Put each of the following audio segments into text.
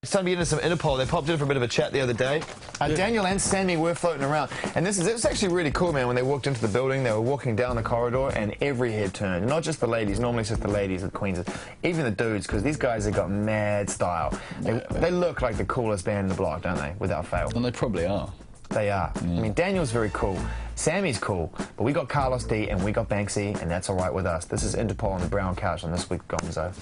It's time to get into some Interpol. They popped in for a bit of a chat the other day. Daniel and Sammy were floating around. And it was actually really cool, man. When they walked into the building, they were walking down the corridor and every head turned. Not just the ladies, normally it's just the ladies, the queens, even the dudes, because these guys have got mad style. They look like the coolest band in the block, don't they? Without fail. And they probably are. They are. I mean, Daniel's very cool. Sammy's cool. But we got Carlos D and we got Banksy, and that's all right with us. This is Interpol on the brown couch on This Week Gonzo.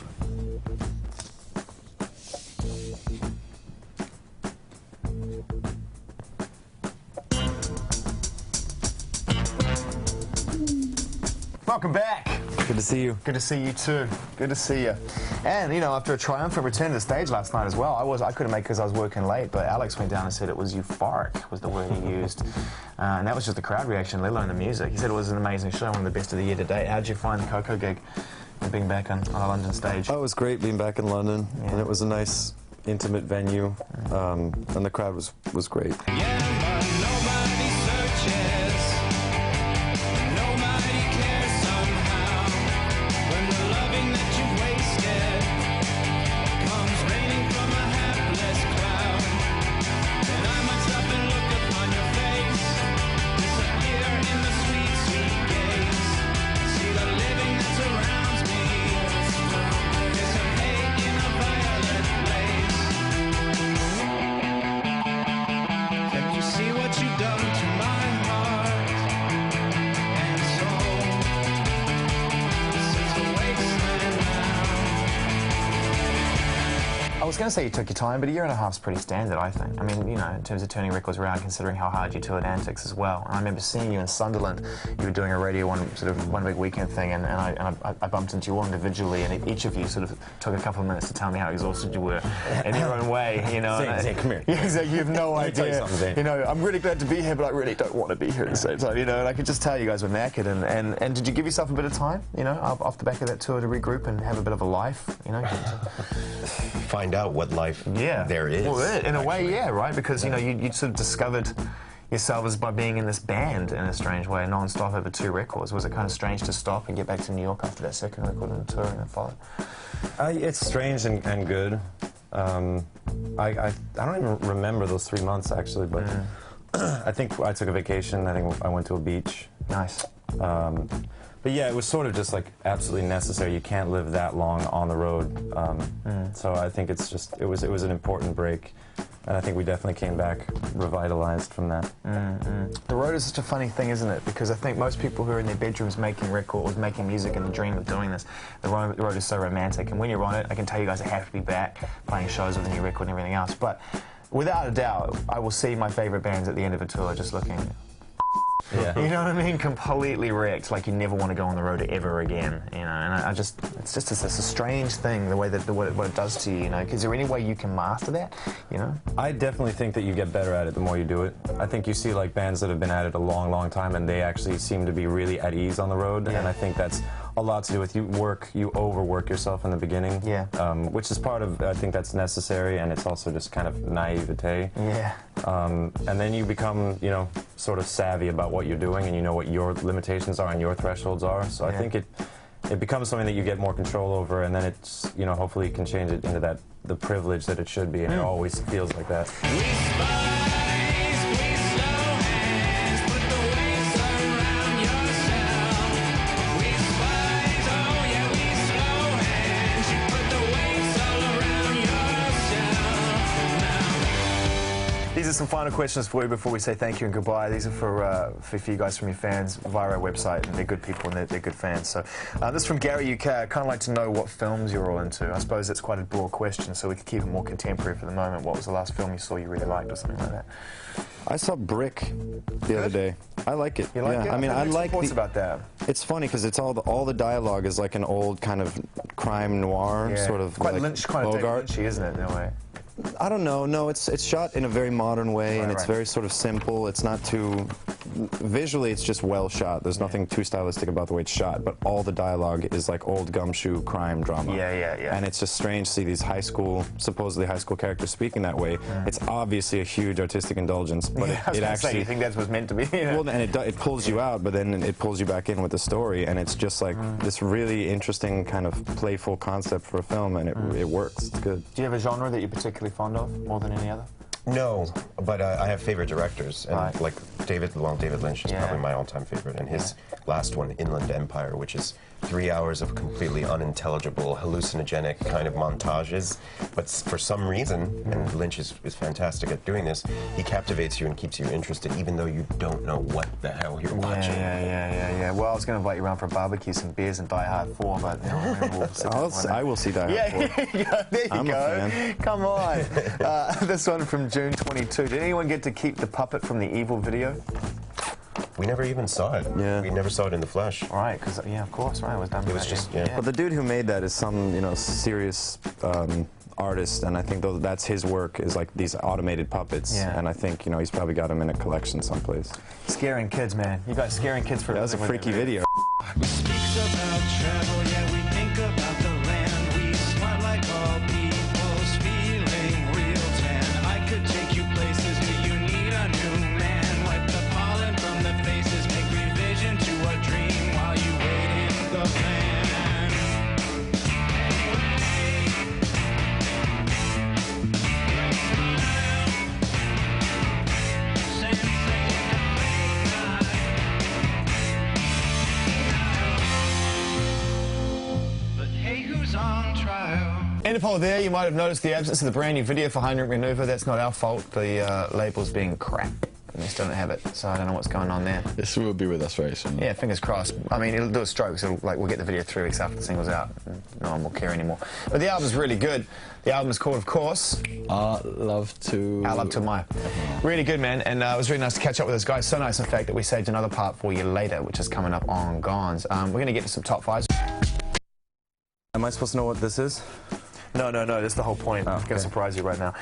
Welcome back. Good to see you. Good to see you too. Good to see you. And, you know, after a triumphant return to the stage last night as well, I couldn't make it because I was working late, but Alex went down and said it was euphoric, was the word he used. And that was just the crowd reaction, let alone the music. He said it was an amazing show, one of the best of the year to date. How did you find the Coco gig and being back on a London stage? Oh, it was great being back in London, and it was a nice, intimate venue, and the crowd was great. Yeah, but nobody searches. Nobody cares somehow. When the loving that you wasted comes raining from a hapless cloud, then I might stop and look upon your face, disappear in the sweet, sweet gaze. See the living that surrounds me. There's a hate in a violet blaze. Can you see what you've done to my heart and soul? This is a wasteland now. I was going to say you took your time, but a year and a half's pretty standard, I think. I mean, you know, in terms of turning records around, considering how hard you toured Antics as well. And I remember seeing you in Sunderland. You were doing a Radio 1 sort of one big weekend thing, and I bumped into you all individually, and each of you sort of took a couple of minutes to tell me how exhausted you were in your own way, you know. Zane, come here. Yeah, exactly. You have no Let me tell you idea. something, Zane. You know, I'm really glad to be here, but I really don't want to be here at the same time, you know. And I could just tell you guys were knackered. And did you give yourself a bit of time, you know, off the back of that tour to regroup and have a bit of a life, you know? Find out what life there is. Well, in a way, yeah, right? Because, you know, you sort of discovered yourselves by being in this band in a strange way, non-stop over 2 records. Was it kind of strange to stop and get back to New York after that second record and the touring that followed? It's strange and good. I don't even remember those 3 months, actually, but I think I took a vacation. I think I went to a beach. Nice. But yeah, it was sort of just like absolutely necessary. You can't live that long on the road. So I think it's just, it was an important break. And I think we definitely came back revitalized from that. The road is such a funny thing, isn't it? Because I think most people who are in their bedrooms making records, making music and the dream of doing this, the road is so romantic. And when you're on it, I can tell you guys I have to be back playing shows with a new record and everything else. But without a doubt, I will see my favorite bands at the end of a tour just looking... Yeah. You know what I mean? Completely wrecked, like you never want to go on the road ever again, you know, and it's a strange thing, the way that, what it does to you, you know, because is there any way you can master that, you know? I definitely think that you get better at it the more you do it. I think you see like bands that have been at it a long, long time and they actually seem to be really at ease on the road, and I think that's a lot to do with you overwork yourself in the beginning, which is part of, I think that's necessary, and it's also just kind of naivete. Yeah. And then you become, you know, sort of savvy about what you're doing, and you know what your limitations are and your thresholds are. So I think it becomes something that you get more control over, and then it's, you know, hopefully you can change it into the privilege that it should be, and it always feels like that. These are some final questions for you before we say thank you and goodbye. These are for you guys from your fans via our website, and they're good people and they're good fans. So this is from Gary UK. I'd kind of like to know what films you're all into. I suppose that's quite a broad question, so we could keep it more contemporary for the moment. What was the last film you saw you really liked or something like that? I saw Brick the other day. I like it. You like it? I mean, I like thoughts about that. It's funny because it's all the dialogue is like an old kind of crime noir sort of quite like Lynch, quite Bogart. Lynchy, isn't it, in a way? I don't know. No, it's shot in a very modern way, and it's very sort of simple. It's not too... Visually, it's just well shot. There's nothing too stylistic about the way it's shot, but all the dialogue is like old gumshoe crime drama. Yeah. And it's just strange to see these supposedly high school characters speaking that way. It's obviously a huge artistic indulgence, but it actually... you think that's what's meant to be? You know? Well, and it pulls you out, but then it pulls you back in with the story, and it's just like this really interesting kind of playful concept for a film, and it works. It's good. Do you have a genre that you particularly fond of more than any other? No, but I have favorite directors, and Right. like David Lynch is probably my all-time favorite, and his last one, Inland Empire, which is 3 hours of completely unintelligible, hallucinogenic kind of montages, but for some reason, and Lynch is fantastic at doing this, he captivates you and keeps you interested, even though you don't know what the hell you're watching. Yeah. Well, I was going to invite you around for a barbecue, some beers, and Die Hard 4, but I will see Die Hard 4. There you I'm go. a fan. Come on. This one from June 22. Did anyone get to keep the puppet from the Evil video? We never even saw it. Yeah. We never saw it in the flesh. All right, because, yeah, of course, right, it was done. It was just, yeah. But the dude who made that is some, serious artist, and I think that's his work, is like these automated puppets. Yeah. And I think, he's probably got them in a collection someplace. Scaring kids, man. You guys scaring kids for That was a freaky video. We speak about travel, yeah, we think about the land. We smart like all people's feeling real tan. I could take you places, do you need a new man? Wipe the pollen from the faces, make revision to a dream while you wait in the van. But hey, who's on trial? Interpol there, you might have noticed the absence of the brand new video for Heinrich Maneuver. That's not our fault. The label's being crap. And they still don't have it, so I don't know what's going on there. This will be with us very soon. Yeah, fingers crossed. I mean, it'll do a stroke, so we'll get the video 3 weeks after the single's out. And no one will care anymore. But the album's really good. The album is called, of course, Our Love to... Our Love to Maya. Really good, man. And it was really nice to catch up with this guy. So nice, in fact, that we saved another part for you later, which is coming up on Gonzo. We're going to get to some top 5s. Am I supposed to know what this is? No, that's the whole point. I'm going to surprise you right now.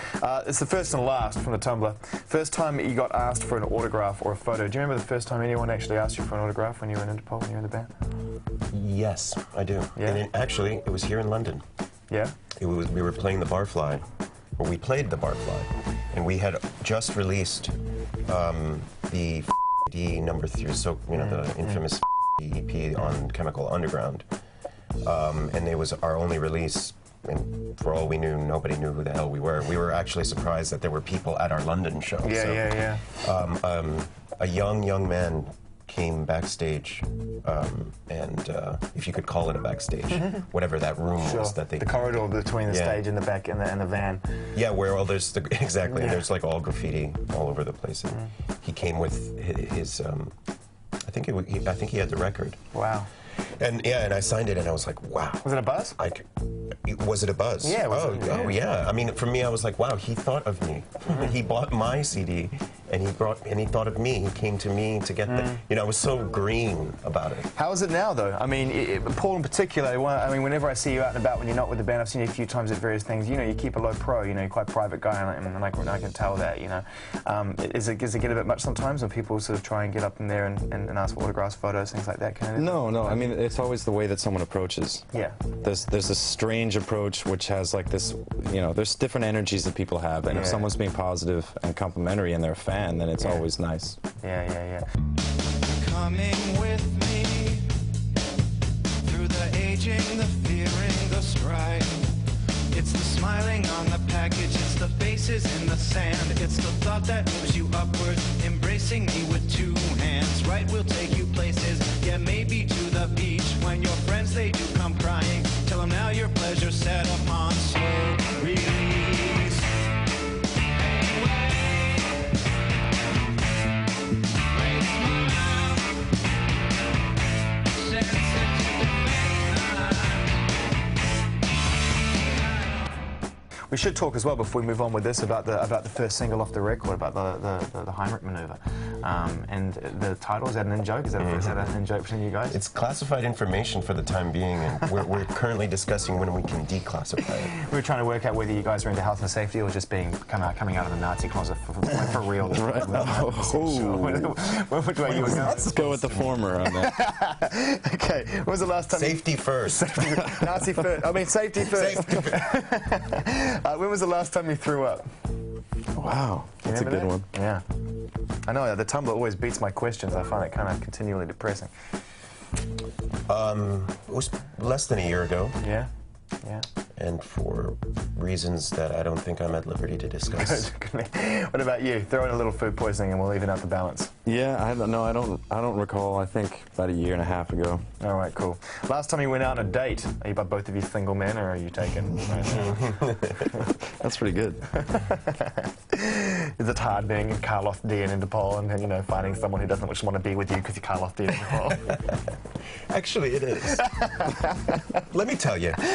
It's the first and last from the Tumblr. First time you got asked for an autograph or a photo. Do you remember the first time anyone actually asked you for an autograph when you were in Interpol, when you were in the band? Yes, I do. Yeah? And actually, it was here in London. Yeah? We were playing the Barfly, or we played the Barfly, and we had just released the D number 3, so the infamous EP on Chemical Underground, and it was our only release. And for all we knew, nobody knew who the hell we were. We were actually surprised that there were people at our London show. Yeah. A young man came backstage, and if you could call it a backstage, whatever that room was that they... The corridor between the stage and the back and the van. Yeah, where all there's... Exactly, there's like all graffiti all over the place. And he came with his... I think he had the record. Wow. And and I signed it, and I was like, wow. Was it a buzz? Was it a buzz? Yeah, it was. Oh, yeah. I mean, for me, I was like, wow, he thought of me. He bought my CD, and he thought of me. He came to me to get the... I was so green about it. How is it now, though? I mean, Paul in particular, whenever I see you out and about when you're not with the band, I've seen you a few times at various things, you keep a low pro, you're quite a private guy, and I can tell that, Does it get a bit much sometimes when people sort of try and get up in there and ask for autographs, photos, things like that? No, I mean, it's always the way that someone approaches. Yeah. There's a strange approach which has like this, there's different energies that people have, and if someone's being positive and complimentary and they're a fan, then it's always nice. Yeah. Coming with me through the aging, the fearing, the strife. It's the smiling on the package, it's the faces in the sand. It's the thought that moves you upwards, embracing me with 2 hands. Right, we'll take you places, yeah, maybe to the beach. When your friends, they do come crying, tell them now your pleasure set upon slow release. We should talk as well before we move on with this about the first single off the record, about the Heinrich Maneuver, and the title. Is that an in-joke? Is that an in-joke between you guys? It's classified information for the time being, and we're currently discussing when we can declassify it. We were trying to work out whether you guys are into health and safety or just coming out of the Nazi closet for real. Right. Which way you were going? Let's go with the former on that. Okay. When was the last time? Safety first. Nazi first. I mean, safety first. Safety first. When was the last time you threw up? Wow, that's a good one. Yeah. I know, the Tumblr always beats my questions. I find it kind of continually depressing. It was less than a year ago. Yeah? and for reasons that I don't think I'm at liberty to discuss. What about you? Throw in a little food poisoning and we'll even out the balance. Yeah, I don't recall. I think about a year and a half ago. All right, cool. Last time you went out on a date, are both of you single men or are you taken right now? That's pretty good. Is it hard being Carlos D in Interpol and, you know, finding someone who doesn't just want to be with you because you're Carlos D in Interpol? Actually, it is. Let me tell you. It took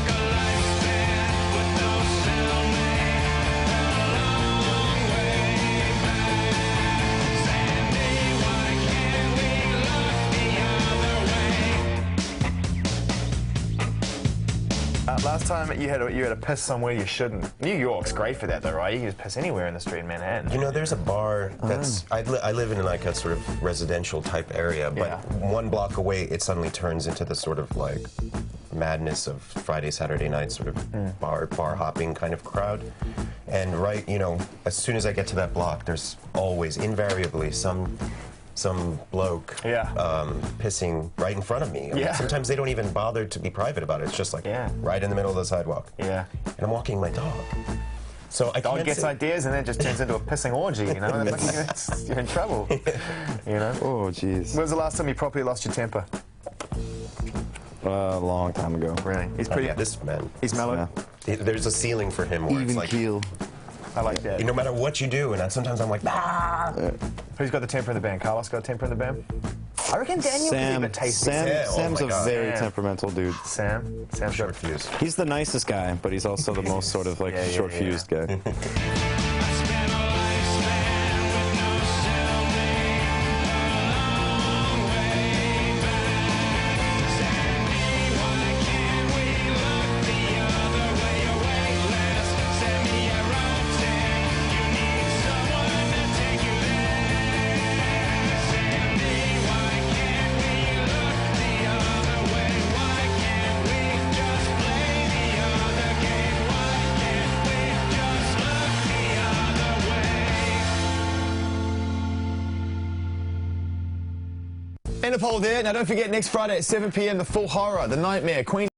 a lifespan with no cellmate and a long way back. Sandy, why can't we look the other way? Last time you had to piss somewhere you shouldn't. New York's great for that, though, right? You can just piss anywhere in the street in Manhattan. You know, there's a bar that's... I live in like a sort of residential type area, but Yeah. 1 block away, it suddenly turns into the sort of like madness of Friday, Saturday night sort of bar hopping kind of crowd. And right, you know, as soon as I get to that block, there's always, invariably, some bloke pissing right in front of me. I mean, Yeah. sometimes they don't even bother to be private about it. It's just like right in the middle of the sidewalk. Yeah. And I'm walking my dog. So I Dog can't gets say- ideas and then it just turns into a pissing orgy, you know? And you're in trouble, you know? Oh, jeez. When was the last time you properly lost your temper? A long time ago. Really? He's Oh, pretty... yeah, this man. He's mellow? Yeah. There's a ceiling for him where it's Even like, keel. I like that. no matter what you do, and sometimes I'm like, ah. Who's got the temper in the band? Carlos got a temper in the band? I reckon Daniel could be a bit tasty. Sam's oh a my God. very Sam. temperamental dude. Sam's Short got... fuse. He's the nicest guy, but he's also the most sort of like Yeah, yeah, short-fused guy. I spent a lifespan with no cellmate a long way back. Sandy, why can't we look the other way? You're weightless, send me a rope tick. You need someone to take you there. Sandy, why can't we look the other way? Why can't we just play the other game? Why can't we just look the other way? Interpol there. Now don't forget, next Friday at 7 p.m, The Full Horror, The Nightmare, Queen...